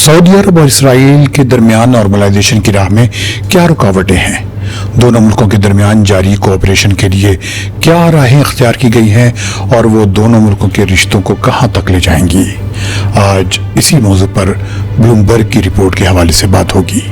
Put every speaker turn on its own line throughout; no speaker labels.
سعودی عرب اور اسرائیل کے درمیان نارملائزیشن کی راہ میں کیا رکاوٹیں ہیں؟ دونوں ملکوں کے درمیان جاری کوآپریشن کے لیے کیا راہیں اختیار کی گئی ہیں اور وہ دونوں ملکوں کے رشتوں کو کہاں تک لے جائیں گی؟ آج اسی موضوع پر بلومبرگ کی رپورٹ کے حوالے سے بات ہوگی۔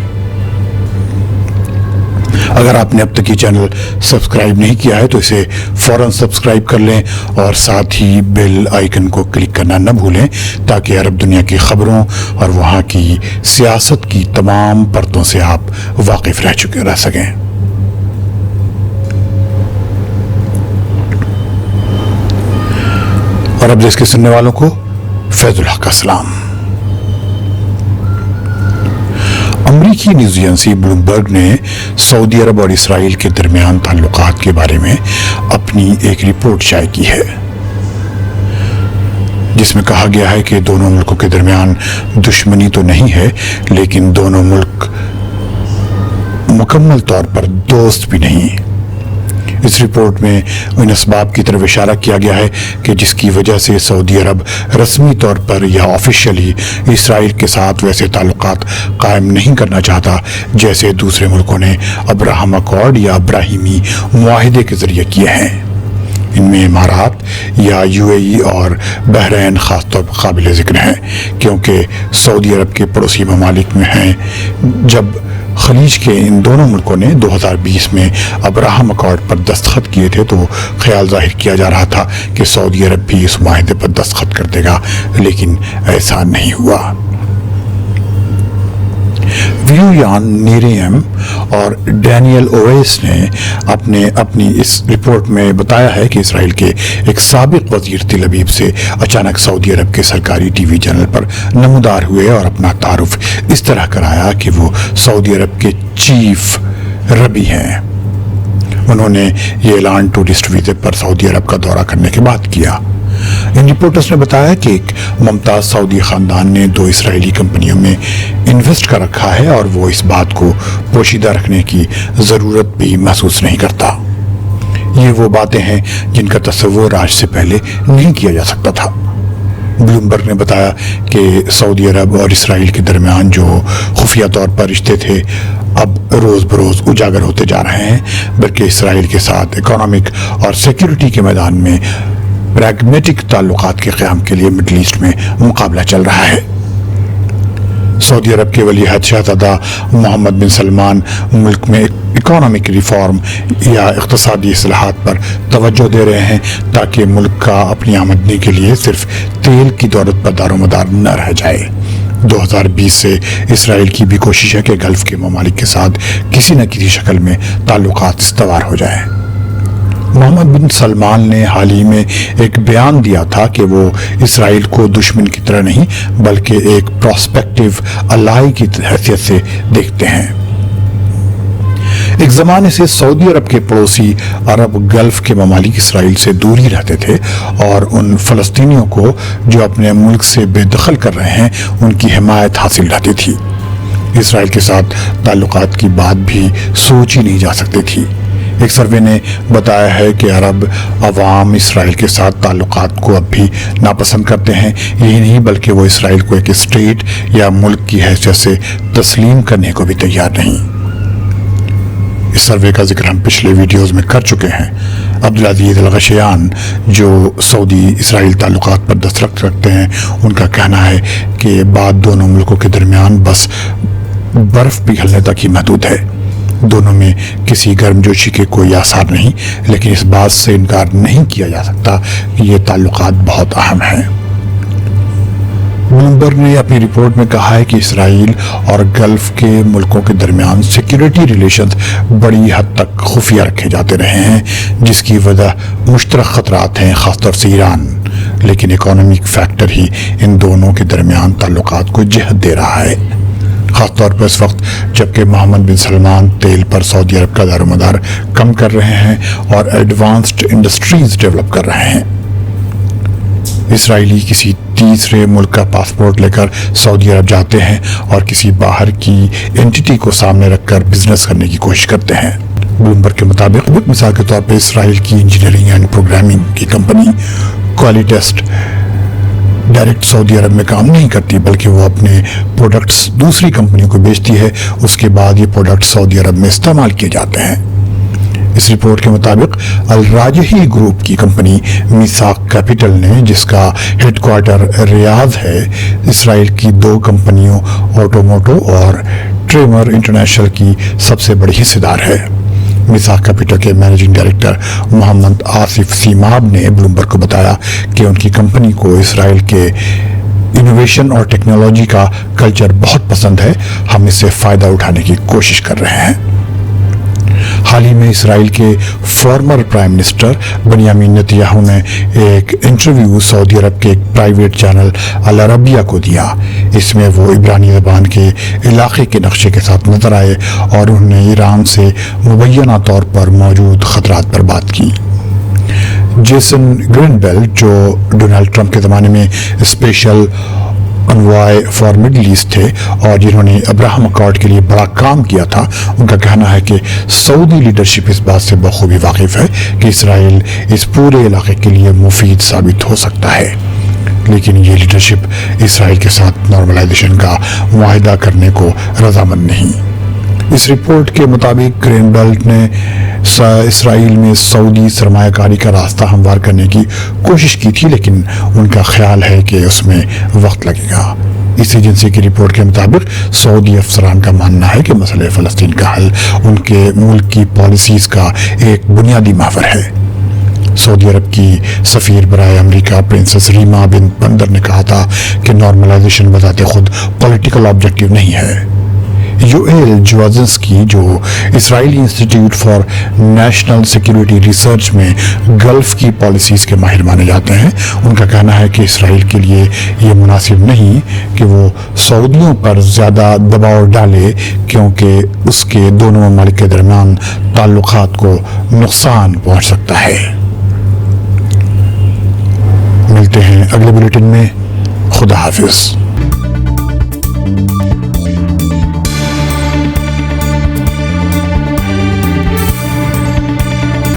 اگر آپ نے اب تک یہ چینل سبسکرائب نہیں کیا ہے تو اسے فوراً سبسکرائب کر لیں اور ساتھ ہی بیل آئیکن کو کلک کرنا نہ بھولیں تاکہ عرب دنیا کی خبروں اور وہاں کی سیاست کی تمام پرتوں سے آپ واقف رہ سکیں۔ اور اب دیش کے سننے والوں کو فیض الحق کا سلام۔ امریکی نیوز ایجنسی بلومبرگ نے سعودی عرب اور اسرائیل کے درمیان تعلقات کے بارے میں اپنی ایک رپورٹ شائع کی ہے، جس میں کہا گیا ہے کہ دونوں ملکوں کے درمیان دشمنی تو نہیں ہے، لیکن دونوں ملک مکمل طور پر دوست بھی نہیں۔ اس رپورٹ میں ان اسباب کی طرف اشارہ کیا گیا ہے کہ جس کی وجہ سے سعودی عرب رسمی طور پر یا آفیشیلی اسرائیل کے ساتھ ویسے تعلقات قائم نہیں کرنا چاہتا جیسے دوسرے ملکوں نے ابراہم اکارڈ یا ابراہیمی معاہدے کے ذریعے کیے ہیں۔ ان میں امارات یا UAE اور بحرین خاص طور پر قابل ذکر ہیں، کیونکہ سعودی عرب کے پڑوسی ممالک میں ہیں۔ جب خلیج کے ان دونوں ملکوں نے 2020 میں ابراہم اکارڈ پر دستخط کیے تھے تو خیال ظاہر کیا جا رہا تھا کہ سعودی عرب بھی اس معاہدے پر دستخط کر دے گا، لیکن ایسا نہیں ہوا۔ ویویان نیریم اور ڈینیل اویس نے اپنی اس رپورٹ میں بتایا ہے کہ اسرائیل کے ایک سابق وزیر تل ابیب سے اچانک سعودی عرب کے سرکاری ٹی وی چینل پر نمودار ہوئے اور اپنا تعارف اس طرح کرایا کہ وہ سعودی عرب کے چیف ربی ہیں۔ انہوں نے یہ اعلان ٹورسٹ ویزے پر سعودی عرب کا دورہ کرنے کے بعد کیا۔ ان رپورٹرز نے بتایا کہ ایک ممتاز سعودی خاندان نے 2 اسرائیلی کمپنیوں میں انویسٹ کر رکھا ہے اور وہ اس بات کو پوشیدہ رکھنے کی ضرورت بھی محسوس نہیں کرتا۔ یہ وہ باتیں ہیں جن کا تصور آج سے پہلے نہیں کیا جا سکتا تھا۔ بلومبرگ نے بتایا کہ سعودی عرب اور اسرائیل کے درمیان جو خفیہ طور پر رشتے تھے اب روز بروز اجاگر ہوتے جا رہے ہیں، بلکہ اسرائیل کے ساتھ اکنامک اور سیکیورٹی کے میدان میں پریگمیٹک تعلقات کے قیام کے لیے مڈل ایسٹ میں مقابلہ چل رہا ہے۔ سعودی عرب کے ولی عہد شہزادہ محمد بن سلمان ملک میں اکنامک ریفارم یا اقتصادی اصلاحات پر توجہ دے رہے ہیں تاکہ ملک کا اپنی آمدنی کے لیے صرف تیل کی دولت پر دار و مدار نہ رہ جائے۔ 2020 سے اسرائیل کی بھی کوشش ہے کہ گلف کے ممالک کے ساتھ کسی نہ کسی شکل میں تعلقات استوار ہو جائیں۔ محمد بن سلمان نے حال ہی میں ایک بیان دیا تھا کہ وہ اسرائیل کو دشمن کی طرح نہیں بلکہ ایک پراسپیکٹیو الائی کی حیثیت سے دیکھتے ہیں۔ ایک زمانے سے سعودی عرب کے پڑوسی عرب گلف کے ممالک اسرائیل سے دور ہی رہتے تھے اور ان فلسطینیوں کو جو اپنے ملک سے بے دخل کر رہے ہیں ان کی حمایت حاصل رہتی تھی۔ اسرائیل کے ساتھ تعلقات کی بات بھی سوچ ہی نہیں جا سکتی تھی۔ ایک سروے نے بتایا ہے کہ عرب عوام اسرائیل کے ساتھ تعلقات کو اب بھی ناپسند کرتے ہیں، یہی نہیں بلکہ وہ اسرائیل کو ایک اسٹیٹ یا ملک کی حیثیت سے تسلیم کرنے کو بھی تیار نہیں۔ اس سروے کا ذکر ہم پچھلے ویڈیوز میں کر چکے ہیں۔ عبدالعزیز الغشیان جو سعودی اسرائیل تعلقات پر دستخط رکھتے ہیں، ان کا کہنا ہے کہ بات دونوں ملکوں کے درمیان بس برف پگھلنے تک ہی محدود ہے۔ دونوں میں کسی گرمجوشی کے کوئی آثار نہیں، لیکن اس بات سے انکار نہیں کیا جا سکتا کہ یہ تعلقات بہت اہم ہیں۔ بلومبرگ نے اپنی رپورٹ میں کہا ہے کہ اسرائیل اور گلف کے ملکوں کے درمیان سیکیورٹی ریلیشنز بڑی حد تک خفیہ رکھے جاتے رہے ہیں، جس کی وجہ مشترک خطرات ہیں، خاص طور سے ایران، لیکن اکنامک فیکٹر ہی ان دونوں کے درمیان تعلقات کو جہت دے رہا ہے، خاص طور پر اس وقت جبکہ محمد بن سلمان تیل پر سعودی عرب کا دار و مدار کم کر رہے ہیں اور ایڈوانسڈ انڈسٹریز ڈیولپ کر رہے ہیں۔ اسرائیلی کسی تیسرے ملک کا پاسپورٹ لے کر سعودی عرب جاتے ہیں اور کسی باہر کی اینٹیٹی کو سامنے رکھ کر بزنس کرنے کی کوشش کرتے ہیں۔ بلومبرگ کے مطابق مثال کے طور پر اسرائیل کی انجینئرنگ اینڈ پروگرامنگ کی کمپنی کوالیٹیسٹ ڈائریکٹ سعودی عرب میں کام نہیں کرتی، بلکہ وہ اپنے پروڈکٹس دوسری کمپنیوں کو بیچتی ہے، اس کے بعد یہ پروڈکٹ سعودی عرب میں استعمال کیے جاتے ہیں۔ اس رپورٹ کے مطابق الراجحی گروپ کی کمپنی میثاق کیپٹل نے، جس کا ہیڈ کوارٹر ریاض ہے، اسرائیل کی 2 کمپنیوں آٹوموٹو اور ٹریمر انٹرنیشنل کی سب سے بڑی حصہ دار ہے۔ میثاق کیپٹل کے مینیجنگ ڈائریکٹر محمد آصف سیماب نے بلومبرگ کو بتایا کہ ان کی کمپنی کو اسرائیل کے انوویشن اور ٹیکنالوجی کا کلچر بہت پسند ہے، ہم اس سے فائدہ اٹھانے کی کوشش کر رہے ہیں۔ حال ہی میں اسرائیل کے former prime minister Binyamin Netanyahu نے ایک انٹرویو سعودی عرب کے ایک پرائیویٹ چینل العربیہ کو دیا۔ اس میں وہ عبرانی زبان کے علاقے کے نقشے کے ساتھ نظر آئے اور انہوں نے ایران سے مبینہ طور پر موجود خطرات پر بات کی۔ جیسن گرین بیلٹ، جو ڈونلڈ ٹرمپ کے زمانے میں special envoy for middle asset تھے اور جنہوں نے ابراہم اکارڈ کے لیے بڑا کام کیا تھا، ان کا کہنا ہے کہ سعودی لیڈرشپ اس بات سے بخوبی واقف ہے کہ اسرائیل اس پورے علاقے کے لیے مفید ثابت ہو سکتا ہے، لیکن یہ لیڈرشپ اسرائیل کے ساتھ نارملائزیشن کا معاہدہ کرنے کو رضامند نہیں۔ اس رپورٹ کے مطابق گرین بیلٹ نے اسرائیل میں سعودی سرمایہ کاری کا راستہ ہموار کرنے کی کوشش کی تھی، لیکن ان کا خیال ہے کہ اس میں وقت لگے گا۔ اس ایجنسی کی رپورٹ کے مطابق سعودی افسران کا ماننا ہے کہ مسئلہ فلسطین کا حل ان کے ملک کی پالیسیز کا ایک بنیادی محور ہے۔ سعودی عرب کی سفیر برائے امریکہ پرنسس ریما بن بندر نے کہا تھا کہ نارملائزیشن بذات خود پولیٹیکل آبجیکٹیو نہیں ہے۔ یوئیل جوازنسکی، جو اسرائیلی institute for national security research میں گلف کی پالیسیز کے ماہر مانے جاتے ہیں، ان کا کہنا ہے کہ اسرائیل کے لیے یہ مناسب نہیں کہ وہ سعودیوں پر زیادہ دباؤ ڈالے، کیونکہ اس کے دونوں ممالک کے درمیان تعلقات کو نقصان پہنچ سکتا ہے۔ ملتے ہیں اگلے بلیٹن میں۔ خدا حافظ۔